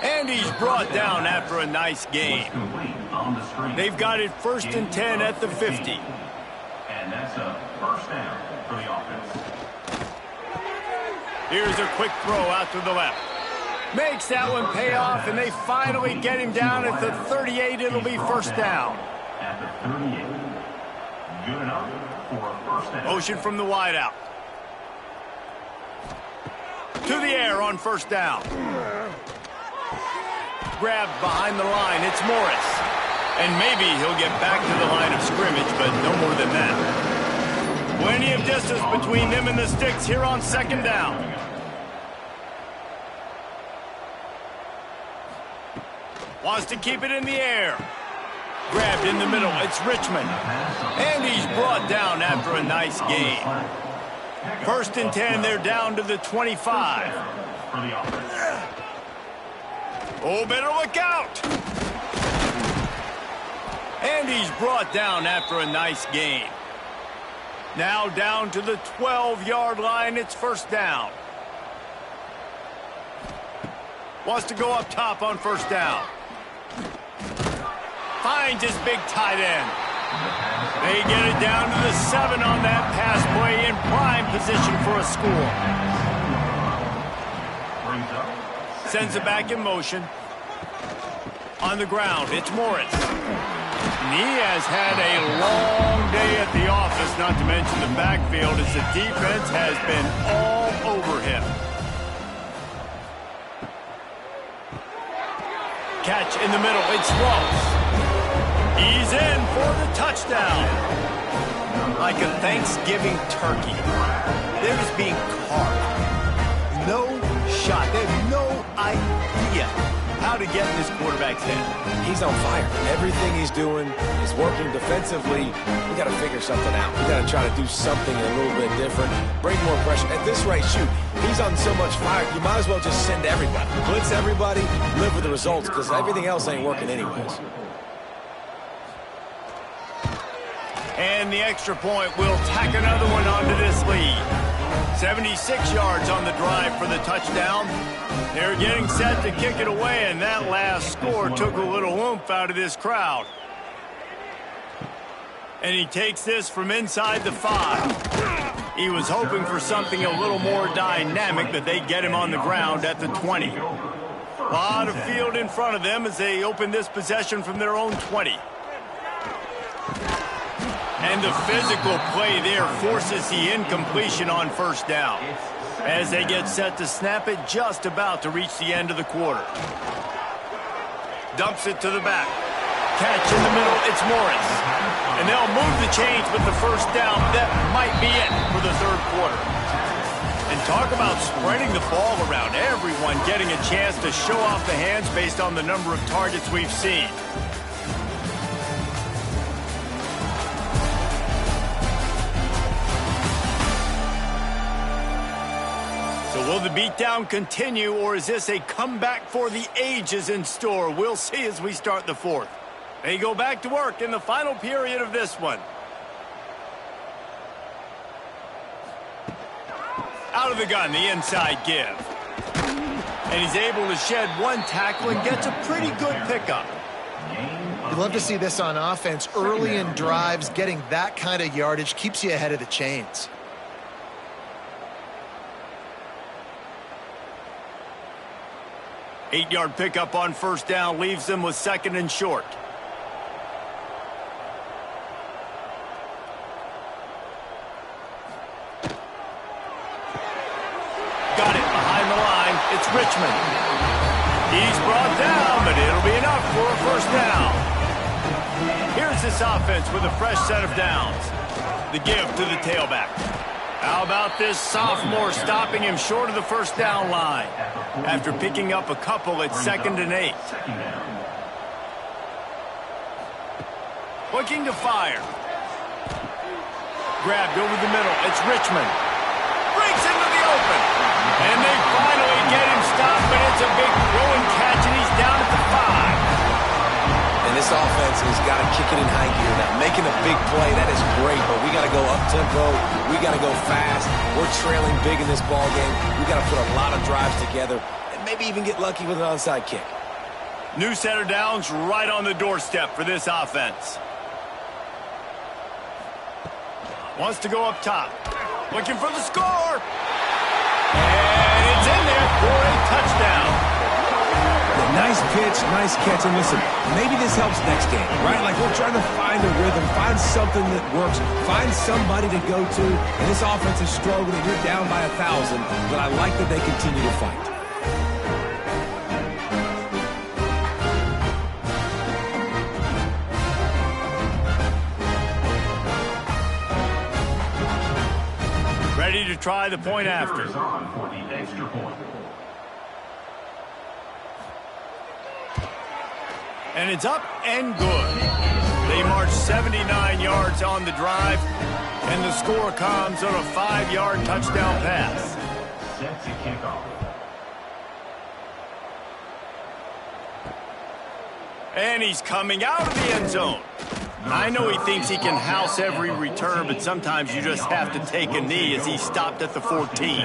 And he's brought down after a nice gain. They've got it 1st and 10 at the 50. And that's a 1st down for the offense. Here's a quick throw out to the left. Makes that one pay off, and they finally get him down at the 38. It'll be first down. At the 38. Good enough for a first down. Motion from the wideout. To the air on first down. Grabbed behind the line. It's Morris. And maybe he'll get back to the line of scrimmage, but no more than that. Plenty of distance between them and the sticks here on second down. Wants to keep it in the air. Grabbed in the middle. It's Richmond. And he's brought down after a nice gain. First and 10, they're down to the 25. Oh, better look out. And he's brought down after a nice gain. Now down to the 12-yard line. It's first down. Wants to go up top on first down. Finds his big tight end. They get it down to the 7 on that pass play in prime position for a score. Sends it back in motion. On the ground, it's Morris. And he has had a long day at the office, not to mention the backfield, as the defense has been all over him. Catch in the middle, it's Ross. He's in for the touchdown. Like a Thanksgiving turkey, they're just being carved. No shot. They have no idea how to get in this quarterback's head. He's on fire. Everything he's doing is working defensively. We got to figure something out. We got to try to do something a little bit different. Bring more pressure. At this rate, shoot, he's on so much fire, you might as well just send everybody. Blitz everybody, live with the results, because everything else ain't working anyways. And the extra point will tack another one onto this lead. 76 yards on the drive for the touchdown. They're getting set to kick it away, and that last score took a little oomph out of this crowd. And he takes this from inside the 5. He was hoping for something a little more dynamic, but they get him on the ground at the 20. A lot of field in front of them as they open this possession from their own 20. And the physical play there forces the incompletion on first down as they get set to snap it just about to reach the end of the quarter. Dumps it to the back. Catch in the middle, it's Morris. And they'll move the chains with the first down. That might be it for the third quarter. And talk about spreading the ball around. Everyone getting a chance to show off the hands based on the number of targets we've seen. Will the beatdown continue, or is this a comeback for the ages in store? We'll see as we start the fourth. They go back to work in the final period of this one. Out of the gun, the inside give. And he's able to shed one tackle and gets a pretty good pickup. You'd love to see this on offense. Early in drives, getting that kind of yardage keeps you ahead of the chains. Eight-yard pickup on first down leaves them with second and short. Got it behind the line. It's Richmond. He's brought down, but it'll be enough for a first down. Here's this offense with a fresh set of downs. The give to the tailback. How about this sophomore stopping him short of the first down line after picking up a couple at 2nd and 8. Looking to fire. Grabbed over the middle. It's Richmond. Breaks into the open. And they finally get him stopped, but it's a big throwing catch, and he's down at the 5. And this offense has got to kick it in high gear now. Making a big play, that is great, but we got to go up-tempo. We got to go fast. We're trailing big in this ball game. We got to put a lot of drives together and maybe even get lucky with an onside kick. New set of downs right on the doorstep for this offense. Wants to go up top. Looking for the score. And Nice pitch, nice catch. And listen, maybe this helps next game, right? Like we're trying to find a rhythm, find something that works, find somebody to go to. And this offense is struggling. You're down by 1,000, but I like that they continue to fight. Ready to try the point after. Is on for the extra point. And it's up and good. They march 79 yards on the drive, and the score comes on a 5-yard touchdown pass. Set to kick off. And he's coming out of the end zone. I know he thinks he can house every return, but sometimes you just have to take a knee as he stopped at the 14.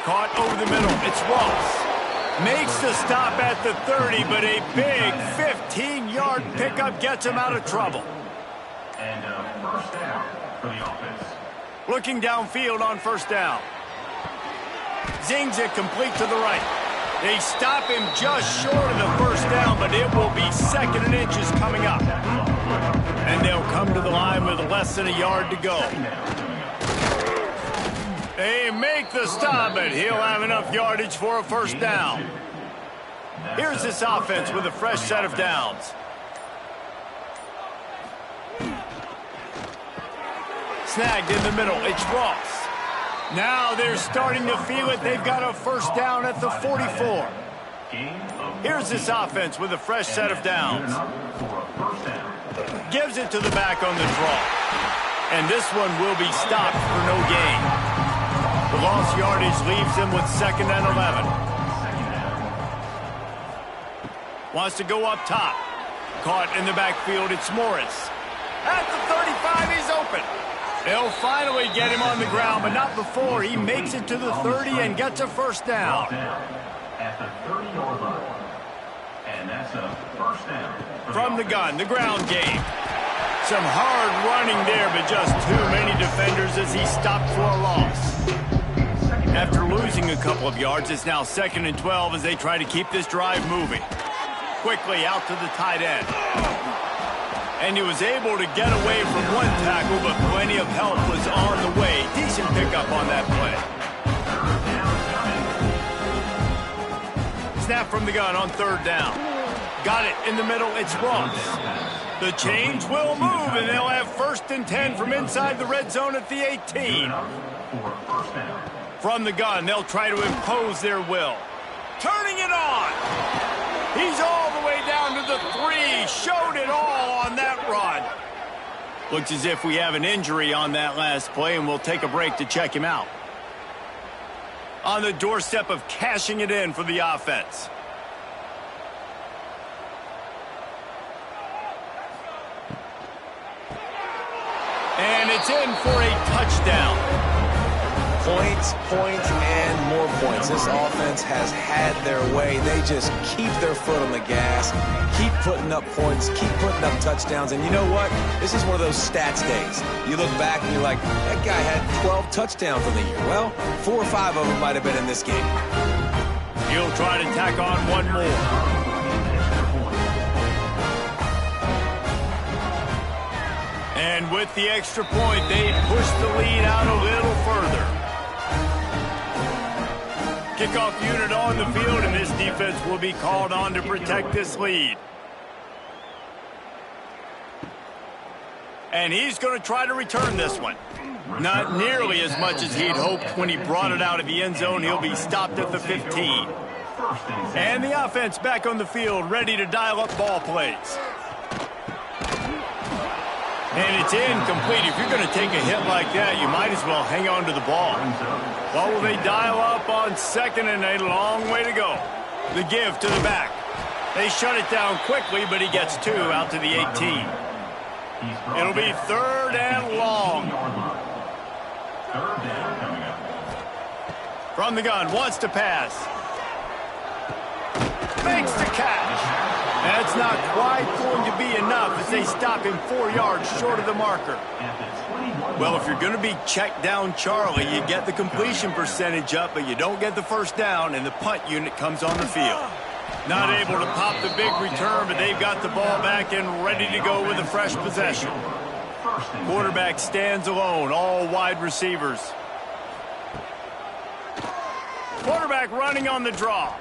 Caught over the middle. It's Ross. Makes the stop at the 30, but a big 15-yard pickup gets him out of trouble. And first down for the offense. Looking downfield on first down. Zings it complete to the right. They stop him just short of the first down, but it will be 2nd and inches coming up. And they'll come to the line with less than a yard to go. They make the stop, but he'll have enough yardage for a first down. Here's this offense with a fresh set of downs. Snagged in the middle. It's Ross. Now they're starting to feel it. They've got a first down at the 44. Here's this offense with a fresh set of downs. Gives it to the back on the draw. And this one will be stopped for no gain. The lost yardage leaves him with 2nd and 11. Wants to go up top. Caught in the backfield. It's Morris. At the 35, he's open. They'll finally get him on the ground, but not before he makes it to the 30 and gets a first down. At the 30-yard line. And that's a first down. From the gun, the ground game. Some hard running there, but just too many defenders as he stopped for a loss. After losing a couple of yards, it's now 2nd and 12 as they try to keep this drive moving. Quickly out to the tight end. And he was able to get away from one tackle, but plenty of help was on the way. Decent pickup on that play. Snap from the gun on 3rd down. Got it in the middle. It's Ross. The change will move, and they'll have 1st and 10 from inside the red zone at the 18. From the gun, they'll try to impose their will. Turning it on. He's all the way down to the 3. Showed it all on that run. Looks as if we have an injury on that last play, and we'll take a break to check him out. On the doorstep of cashing it in for the offense. And it's in for a touchdown. Points, and more points. This offense has had their way. They just keep their foot on the gas, keep putting up points, keep putting up touchdowns. And you know what? This is one of those stats days. You look back and you're like, that guy had 12 touchdowns on the year. Well, 4 or 5 of them might have been in this game. He'll try to tack on one more. And with the extra point, they push the lead out a little further. Kickoff unit on the field, and this defense will be called on to protect this lead. And he's going to try to return this one. Not nearly as much as he'd hoped when he brought it out of the end zone. He'll be stopped at the 15. And the offense back on the field, ready to dial up ball plays. And it's incomplete. If you're going to take a hit like that, you might as well hang on to the ball. Well, will they dial up on 2nd and a long way to go? The give to the back. They shut it down quickly, but he gets 2 out to the 18. It'll be 3rd and long. From the gun, wants to pass. Makes the catch. That's That's not quite going to be enough as they stop him 4 yards short of the marker. Well, if you're going to be checked down, Charlie, you get the completion percentage up, but you don't get the first down, and the punt unit comes on the field. Not able to pop the big return, but they've got the ball back and ready to go with a fresh possession. Quarterback stands alone, all wide receivers. Quarterback running on the draw.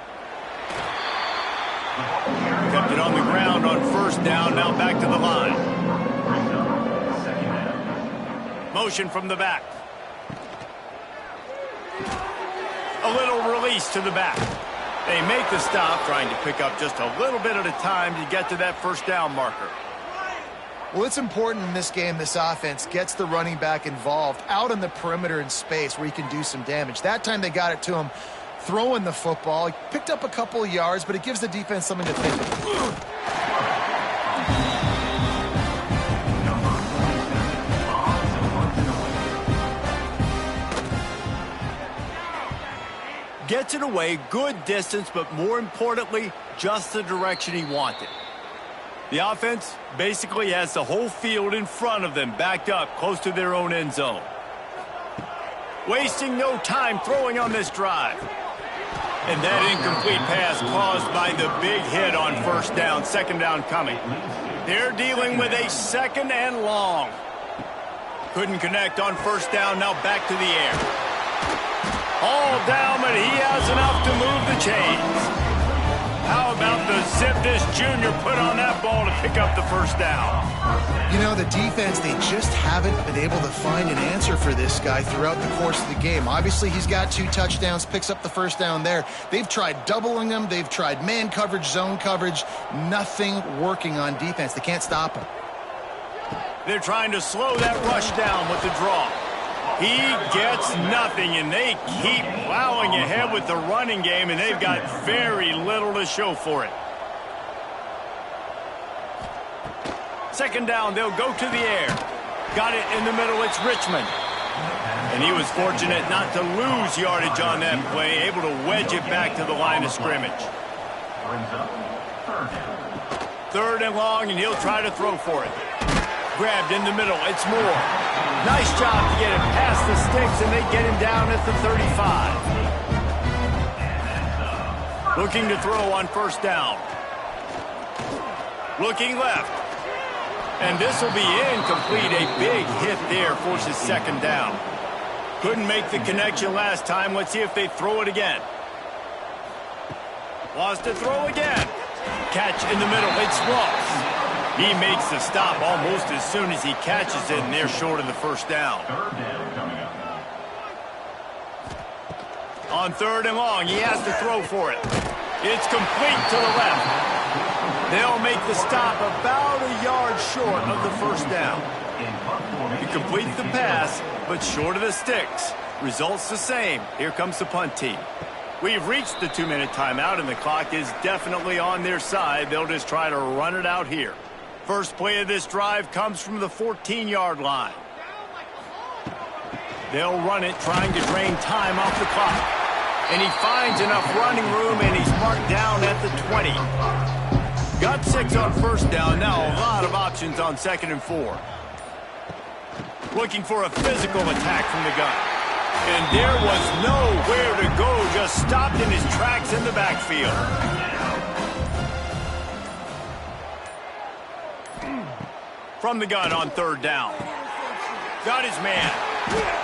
Kept it on the ground on first down, now back to the line. Motion from the back. A little release to the back. They make the stop, trying to pick up just a little bit at a time to get to that first down marker. Well, it's important in this game this offense gets the running back involved out on the perimeter in space where he can do some damage. That time they got it to him throwing the football. He picked up a couple of yards, but it gives the defense something to think of. Gets it away, good distance, but more importantly, just the direction he wanted. The offense basically has the whole field in front of them, backed up close to their own end zone. Wasting no time throwing on this drive. And that incomplete pass caused by the big hit on first down, second down coming. They're dealing with a second and long. Couldn't connect on first down, now back to the air. All down, but he has enough to move the chains. How about the zip this junior put on that ball to pick up the first down? You know, the defense, they just haven't been able to find an answer for this guy throughout the course of the game. Obviously, he's got 2 touchdowns, picks up the first down there. They've tried doubling him. They've tried man coverage, zone coverage. Nothing working on defense. They can't stop him. They're trying to slow that rush down with the draw. He gets nothing, and they keep plowing ahead with the running game, and they've got very little to show for it. Second down, they'll go to the air. Got it in the middle, it's Richmond. And he was fortunate not to lose yardage on that play, able to wedge it back to the line of scrimmage. Third and long, and he'll try to throw for it. Grabbed in the middle, it's Moore. Nice job to get it past the sticks, and they get him down at the 35. Looking to throw on first down. Looking left. And this will be incomplete. A big hit there forces second down. Couldn't make the connection last time. Let's see if they throw it again. Wants to throw again. Catch in the middle, it's Ross. He makes the stop almost as soon as he catches it, and they're short of the first down. On third and long, he has to throw for it. It's complete to the left. They'll make the stop about a yard short of the first down. He completes the pass, but short of the sticks. Results the same. Here comes the punt team. We've reached the 2-minute timeout, and the clock is definitely on their side. They'll just try to run it out here. First play of this drive comes from the 14-yard line. They'll run it, trying to drain time off the clock. And he finds enough running room, and he's marked down at the 20. Got 6 on first down, now a lot of options on second and 4. Looking for a physical attack from the gun. And there was nowhere to go, just stopped in his tracks in the backfield. From the gun on third down. Got his man.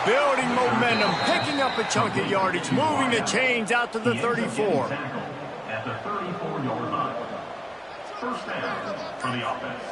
Building momentum, picking up a chunk of yardage, moving the chains out to the 34. At the 34-yard line. First down for the offense.